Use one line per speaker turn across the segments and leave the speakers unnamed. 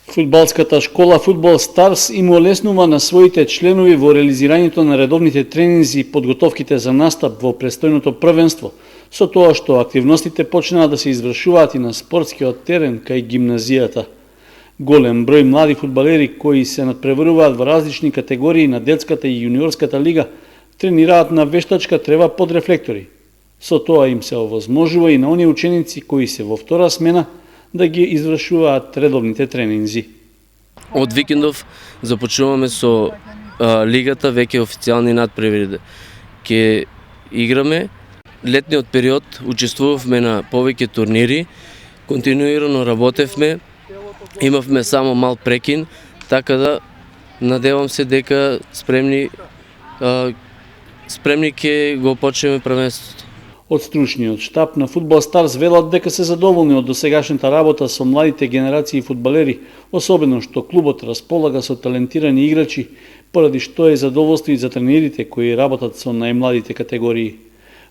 Фудбалската школа Фудбал Старс им олеснува на своите членови во реализирањето на редовните тренинзи и подготовките за настап во престојното првенство, со тоа што активностите почнаа да се извршуваат и на спортскиот терен кај гимназијата. Голем број млади фудбалери кои се надпреваруваат во различни категории на детската и јуниорската лига тренираат на вештачка трева под рефлектори. Со тоа им се овозможува и на оние ученици кои се во втора смена да ги извршуваат редовните тренинзи.
Од викендов започнуваме со лигата, веќе официјални надпревари. Ке играме. Летниот период учествувавме на повеќе турнири, континуирано работевме, имавме само мал прекин, така да надевам се дека спремни ке го почнеме првенството.
Од стручниот штаб на Фудбал Старс велат дека се задоволни од досегашната работа со младите генерации фудбалери, особено што клубот располага со талентирани играчи, поради што е задоволство и за тренерите кои работат со најмладите категории.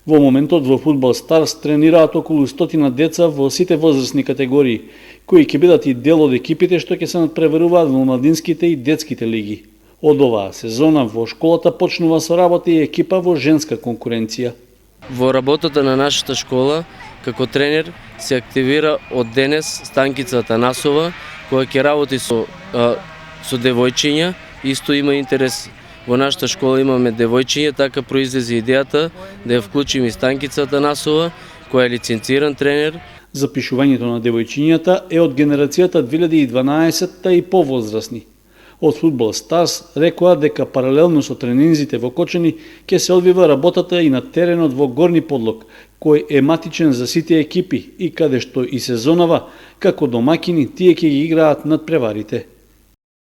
Во моментот во Фудбал Старс тренираат околу 100 деца во сите возрастни категории, кои ќе бидат и дел од екипите што ќе се надпреваруваат во младинските и детските лиги. Од оваа сезона во школата почнува со работа и екипа во женска конкуренција.
Во работата на нашата школа, како тренер, се активира од денес Станкица Атанасова, која ќе работи со девојчиња, исто има интерес. Во нашата школа имаме девојчиња, така произлезе идејата да ја вклучиме и Станкица Атанасова, која е лиценциран тренер.
Запишувањето на девојчињата е од генерацијата 2012 и повозрастни. Од Фудбал Старс рекоа дека паралелно со тренинзите во Кочани ќе се одвива работата и на теренот во Горни Подлог, кој е матичен за сите екипи и каде што и сезонава, како домакини тие ќе ги играат надпреварите.